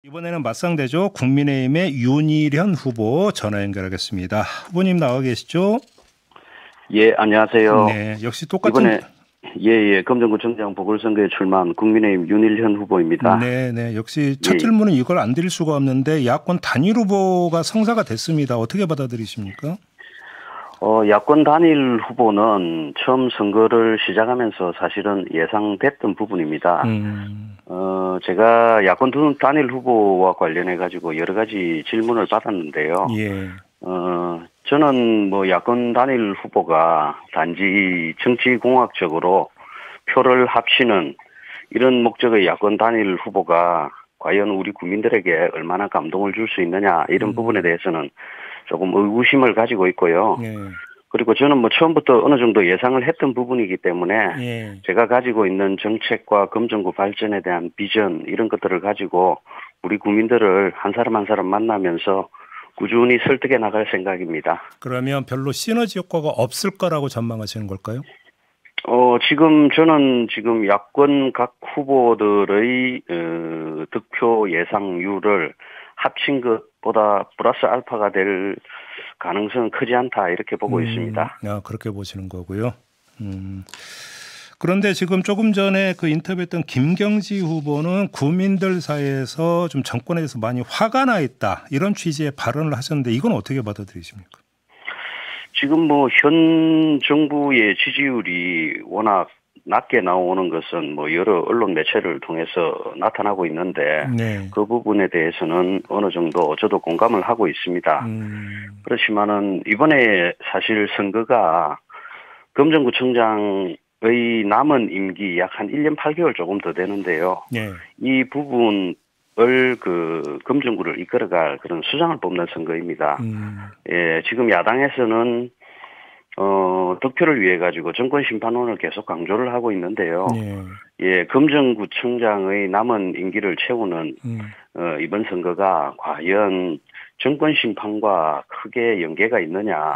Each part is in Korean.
이번에는 맞상대죠. 국민의힘의 윤일현 후보 전화 연결하겠습니다. 후보님 나와 계시죠? 예, 안녕하세요. 네, 역시 똑같은. 이번에 검정구청장 보궐선거에 출마한 국민의힘 윤일현 후보입니다. 네, 역시 첫 예, 질문은 이걸 안 드릴 수가 없는데 야권 단일 후보가 성사가 됐습니다. 어떻게 받아들이십니까? 야권 단일 후보는 처음 선거를 시작하면서 사실은 예상됐던 부분입니다. 제가 야권 단일 후보와 관련해 가지고 여러 가지 질문을 받았는데요. 예. 저는 야권 단일 후보가 단지 정치공학적으로 표를 합치는 이런 목적의 야권 단일 후보가 과연 우리 국민들에게 얼마나 감동을 줄 수 있느냐 이런 부분에 대해서는 조금 의구심을 가지고 있고요. 예. 그리고 저는 처음부터 어느 정도 예상을 했던 부분이기 때문에 예. 제가 가지고 있는 정책과 금정구 발전에 대한 비전 이런 것들을 가지고 우리 국민들을 한 사람 한 사람 만나면서 꾸준히 설득해 나갈 생각입니다. 그러면 별로 시너지 효과가 없을 거라고 전망하시는 걸까요? 저는 야권 각 후보들의 득표 예상률을 합친 것보다 플러스 알파가 될 가능성은 크지 않다 이렇게 보고 있습니다. 그렇게 보시는 거고요. 그런데 지금 조금 전에 그 인터뷰했던 김경지 후보는 국민들 사이에서 좀 정권에 대해서 많이 화가 나 있다 이런 취지의 발언을 하셨는데 이건 어떻게 받아들이십니까? 지금 현 정부의 지지율이 워낙 낮게 나오는 것은 여러 언론 매체를 통해서 나타나고 있는데 네. 그 부분에 대해서는 어느 정도 저도 공감을 하고 있습니다. 그렇지만은 이번에 사실 선거가 검정구청장의 남은 임기 약 한 1년 8개월 조금 더 되는데요. 네. 이 부분을 검정구를 이끌어갈 그런 수장을 뽑는 선거입니다. 예, 지금 야당에서는 득표를 위해 가지고 정권심판론을 계속 강조를 하고 있는데요. 예, 검정구청장의 남은 임기를 채우는 이번 선거가 과연 정권심판과 크게 연계가 있느냐.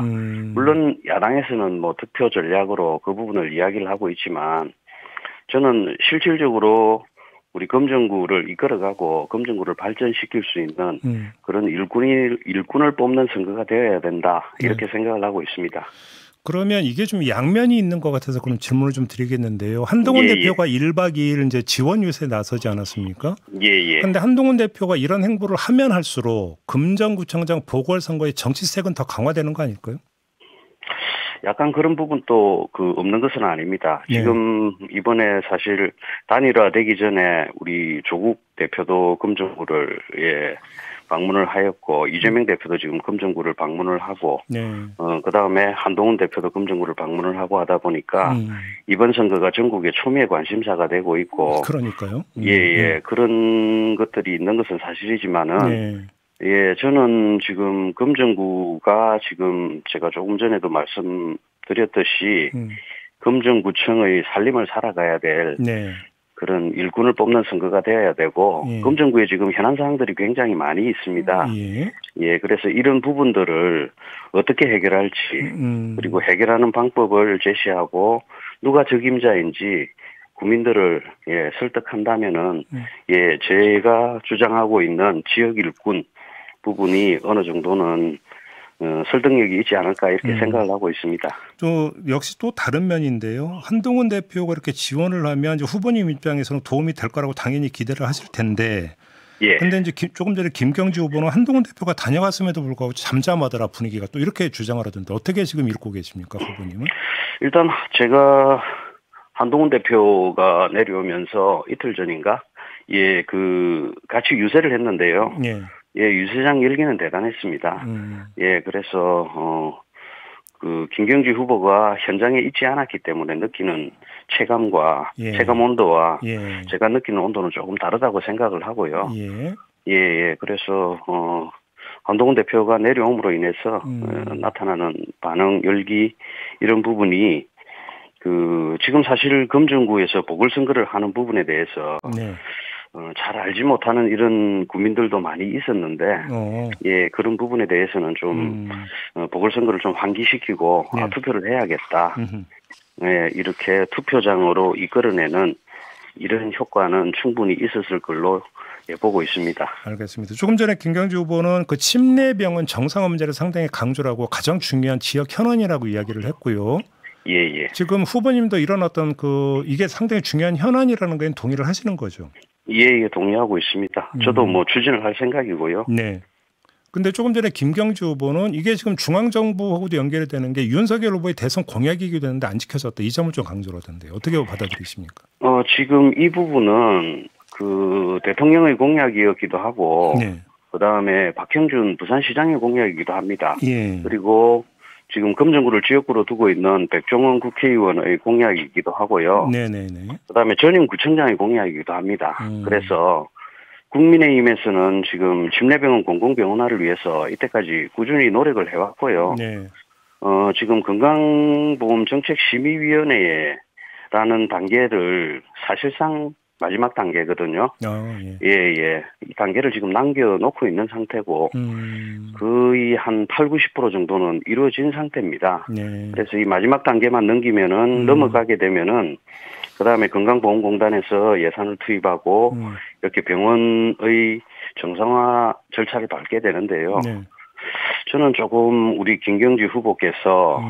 물론 야당에서는 득표 전략으로 그 부분을 이야기를 하고 있지만 저는 실질적으로 우리 검정구를 이끌어가고 검정구를 발전시킬 수 있는 그런 일꾼을 뽑는 선거가 되어야 된다. 이렇게 생각을 하고 있습니다. 그러면 이게 좀 양면이 있는 것 같아서 그럼 질문을 좀 드리겠는데요. 한동훈 대표가 1박 2일 이제 지원 유세에 나서지 않았습니까? 예. 그런데 한동훈 대표가 이런 행보를 하면 할수록 금정구청장 보궐선거의 정치색은 더 강화되는 거 아닐까요? 약간 그런 부분도 없는 것은 아닙니다. 지금 이번에 사실 단일화되기 전에 우리 조국 대표도 금정구를 방문을 하였고 이재명 대표도 지금 금정구를 방문을 하고 그다음에 한동훈 대표도 금정구를 방문을 하고 하다 보니까 이번 선거가 전국의 초미의 관심사가 되고 있고 그러니까요. 그런 것들이 있는 것은 사실이지만은 저는 지금 금정구가 지금 제가 조금 전에도 말씀드렸듯이 금정구청의 살림을 살아가야 될 그런 일꾼을 뽑는 선거가 되어야 되고 금정구에 지금 현안 사항들이 굉장히 많이 있습니다. 그래서 이런 부분들을 어떻게 해결할지 그리고 해결하는 방법을 제시하고 누가 적임자인지 국민들을 설득한다면은 제가 주장하고 있는 지역 일꾼 부분이 어느 정도는 설득력이 있지 않을까 이렇게 생각을 하고 있습니다. 또 역시 또 다른 면인데요. 한동훈 대표가 이렇게 지원을 하면 이제 후보님 입장에서는 도움이 될 거라고 당연히 기대를 하실 텐데. 그런데 이제 조금 전에 김경지 후보는 한동훈 대표가 다녀갔음에도 불구하고 잠잠하더라 분위기가 또 이렇게 주장을 하던데 어떻게 지금 읽고 계십니까, 후보님은? 일단 제가 한동훈 대표가 내려오면서 이틀 전인가 같이 유세를 했는데요. 유세장 열기는 대단했습니다. 그래서 김경지 후보가 현장에 있지 않았기 때문에 느끼는 체감과 체감 온도와 제가 느끼는 온도는 조금 다르다고 생각을 하고요. 그래서 한동훈 대표가 내려옴으로 인해서 나타나는 반응, 열기 이런 부분이 지금 사실 금정구에서 보궐선거를 하는 부분에 대해서 잘 알지 못하는 이런 국민들도 많이 있었는데, 그런 부분에 대해서는 좀, 보궐선거를 좀 환기시키고, 투표를 해야겠다. 이렇게 투표장으로 이끌어내는 이런 효과는 충분히 있었을 걸로 보고 있습니다. 알겠습니다. 조금 전에 김경주 후보는 그 침례병원 정상화문제를 상당히 강조를 하고 가장 중요한 지역 현안이라고 이야기를 했고요. 예. 지금 후보님도 이런 어떤 이게 상당히 중요한 현안이라는 거에 동의를 하시는 거죠? 예, 동의하고 있습니다. 저도 뭐 추진을 할 생각이고요. 네. 근데 조금 전에 김경주 후보는 이게 지금 중앙정부하고도 연결이 되는 게 윤석열 후보의 대선 공약이기도 했는데 안 지켜졌다. 이 점을 좀 강조를 하던데요. 어떻게 받아들이십니까? 지금 이 부분은 그 대통령의 공약이었기도 하고, 네. 그 다음에 박형준 부산시장의 공약이기도 합니다. 예. 그리고 지금 금정구를 지역구로 두고 있는 백종원 국회의원의 공약이기도 하고요. 네네네. 그 다음에 전임구청장의 공약이기도 합니다. 그래서 국민의힘에서는 지금 침례병원 공공병원화를 위해서 이때까지 꾸준히 노력을 해왔고요. 네. 지금 건강보험정책심의위원회라는 단계를 사실상 마지막 단계거든요. 예. 이 단계를 지금 남겨놓고 있는 상태고, 거의 한 80-90% 정도는 이루어진 상태입니다. 네. 그래서 이 마지막 단계만 넘기면은, 넘어가게 되면은, 그 다음에 건강보험공단에서 예산을 투입하고, 이렇게 병원의 정상화 절차를 밟게 되는데요. 네. 저는 조금 우리 김경주 후보께서,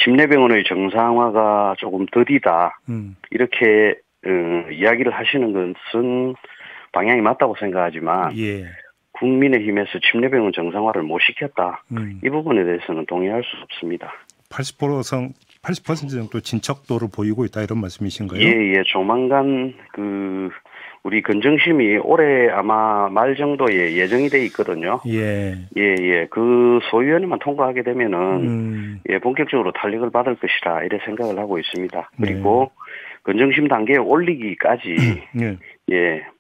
침례병원의 정상화가 조금 더디다. 이렇게, 이야기를 하시는 것은 방향이 맞다고 생각하지만, 예. 국민의힘에서 침례병원 정상화를 못 시켰다. 이 부분에 대해서는 동의할 수 없습니다. 80% 정도 진척도를 보이고 있다 이런 말씀이신가요? 예. 조만간 우리 건정심이 올해 아마 말 정도에 예정이 돼 있거든요. 예. 그 소위원회만 통과하게 되면은 본격적으로 탄력을 받을 것이라 이래 생각을 하고 있습니다. 그리고 건정심 단계에 올리기까지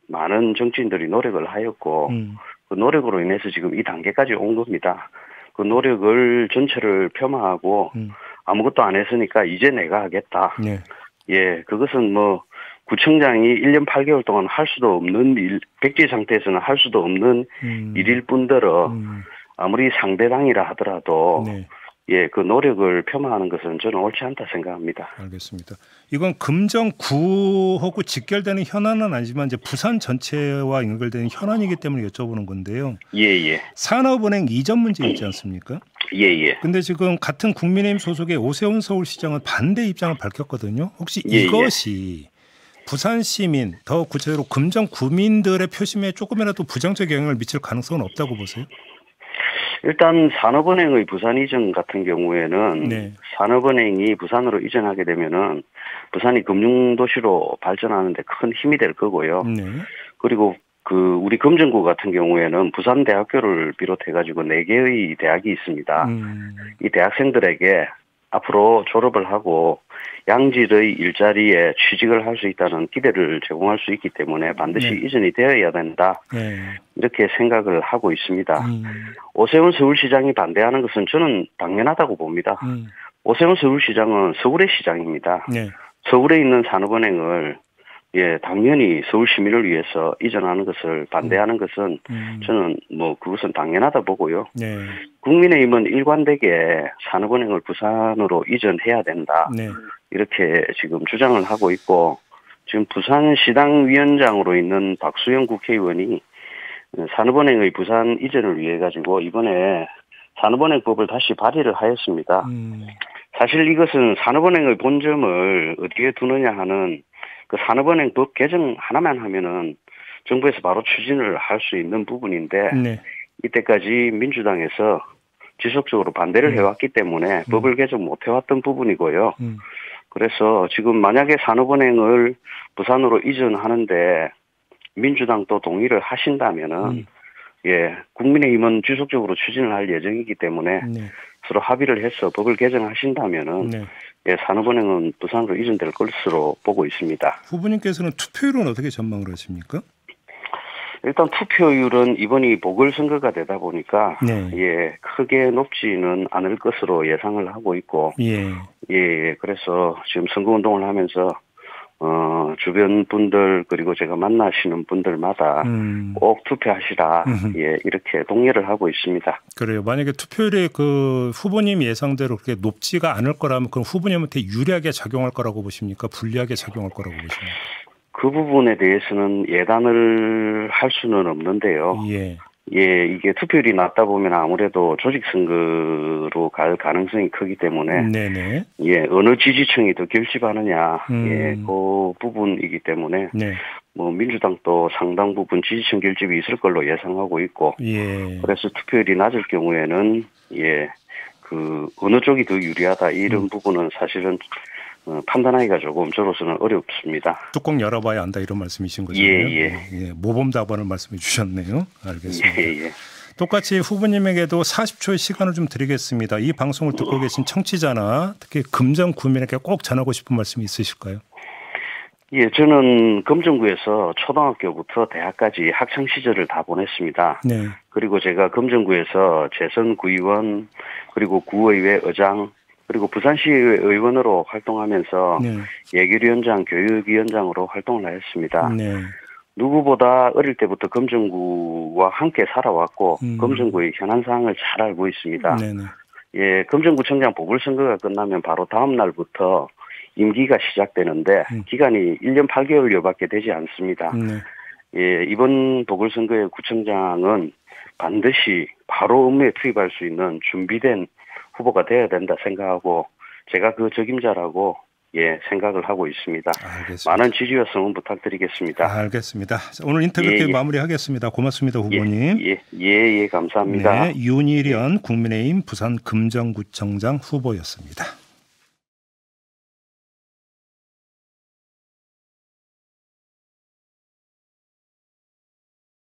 많은 정치인들이 노력을 하였고 그 노력으로 인해서 지금 이 단계까지 온 겁니다. 그 노력을 전체를 폄하하고 아무것도 안 했으니까 이제 내가 하겠다. 그것은 뭐 구청장이 1년 8개월 동안 할 수도 없는 일, 백지 상태에서는 할 수도 없는 일일 뿐더러 아무리 상대당이라 하더라도 그 노력을 폄하하는 것은 저는 옳지 않다 생각합니다. 알겠습니다. 이건 금정구하고 직결되는 현안은 아니지만 이제 부산 전체와 연결되는 현안이기 때문에 여쭤보는 건데요. 예. 산업은행 이전 문제 있지 않습니까? 예. 근데 지금 같은 국민의힘 소속의 오세훈 서울시장은 반대 입장을 밝혔거든요. 혹시 이것이 부산 시민, 더 구체적으로 금정 구민들의 표심에 조금이라도 부정적 영향을 미칠 가능성은 없다고 보세요? 일단 산업은행의 부산 이전 같은 경우에는 산업은행이 부산으로 이전하게 되면은 부산이 금융도시로 발전하는 데 큰 힘이 될 거고요. 그리고 우리 금정구 같은 경우에는 부산대학교를 비롯해가지고 4개의 대학이 있습니다. 이 대학생들에게 앞으로 졸업을 하고 양질의 일자리에 취직을 할 수 있다는 기대를 제공할 수 있기 때문에 반드시 이전이 되어야 된다. 이렇게 생각을 하고 있습니다. 오세훈 서울시장이 반대하는 것은 저는 당연하다고 봅니다. 오세훈 서울시장은 서울의 시장입니다. 서울에 있는 산업은행을 당연히 서울 시민을 위해서 이전하는 것을 반대하는 것은 저는 그것은 당연하다 보고요. 국민의힘은 일관되게 산업은행을 부산으로 이전해야 된다. 이렇게 지금 주장을 하고 있고 지금 부산시당 위원장으로 있는 박수영 국회의원이 산업은행의 부산 이전을 위해 가지고 이번에 산업은행법을 다시 발의를 하였습니다. 사실 이것은 산업은행의 본점을 어디에 두느냐 하는 그 산업은행법 개정 하나만 하면은 정부에서 바로 추진을 할 수 있는 부분인데 이때까지 민주당에서 지속적으로 반대를 해왔기 때문에 법을 개정 못 해왔던 부분이고요. 그래서 지금 만약에 산업은행을 부산으로 이전하는데 민주당도 동의를 하신다면은 국민의힘은 지속적으로 추진을 할 예정이기 때문에 서로 합의를 해서 법을 개정하신다면은 산업은행은 부산으로 이전될 것으로 보고 있습니다. 후보님께서는 투표율은 어떻게 전망을 하십니까? 일단 투표율은 이번이 보궐선거가 되다 보니까 크게 높지는 않을 것으로 예상을 하고 있고 그래서 지금 선거운동을 하면서 주변 분들 그리고 제가 만나시는 분들마다 꼭 투표하시라 이렇게 독려를 하고 있습니다. 그래요. 만약에 투표율이 후보님 예상대로 그렇게 높지가 않을 거라면 그럼 후보님한테 유리하게 작용할 거라고 보십니까? 불리하게 작용할 거라고 보십니까? 그 부분에 대해서는 예단을 할 수는 없는데요. 예. 예, 이게 투표율이 낮다 보면 아무래도 조직 선거로 갈 가능성이 크기 때문에 네네. 예, 어느 지지층이 더 결집하느냐, 예, 그 부분이기 때문에 네. 뭐 민주당도 상당 부분 지지층 결집이 있을 걸로 예상하고 있고, 예. 그래서 투표율이 낮을 경우에는 예, 그 어느 쪽이 더 유리하다 이런 부분은 사실은 판단하기가 조금 저로서는 어렵습니다. 뚜껑 열어봐야 안다 이런 말씀이신 거죠? 예. 모범 답안을 말씀해 주셨네요. 알겠습니다. 예. 똑같이 후보님에게도 40초의 시간을 좀 드리겠습니다. 이 방송을 듣고 계신 청취자나 특히 금정구민에게 꼭 전하고 싶은 말씀이 있으실까요? 예, 저는 금정구에서 초등학교부터 대학까지 학창 시절을 다 보냈습니다. 네. 그리고 제가 금정구에서 재선 구의원, 그리고 구의회 의장, 그리고 부산시의회 의원으로 활동하면서 네. 예결위원장, 교육위원장으로 활동을 하였습니다. 네. 누구보다 어릴 때부터 금정구와 함께 살아왔고 금정구의 현안 사항을 잘 알고 있습니다. 네네. 예, 금정구청장 보궐선거가 끝나면 바로 다음 날부터 임기가 시작되는데 기간이 1년 8개월여밖에 되지 않습니다. 예, 이번 보궐선거의 구청장은 반드시 바로 업무에 투입할 수 있는 준비된 후보가 되어야 된다 생각하고 제가 그 적임자라고 예 생각을 하고 있습니다. 알겠습니다. 많은 지지와 성원 부탁드리겠습니다. 알겠습니다. 오늘 인터뷰 이렇게 마무리하겠습니다. 고맙습니다, 후보님. 예, 감사합니다. 네, 윤일현 국민의힘 부산 금정구청장 후보였습니다.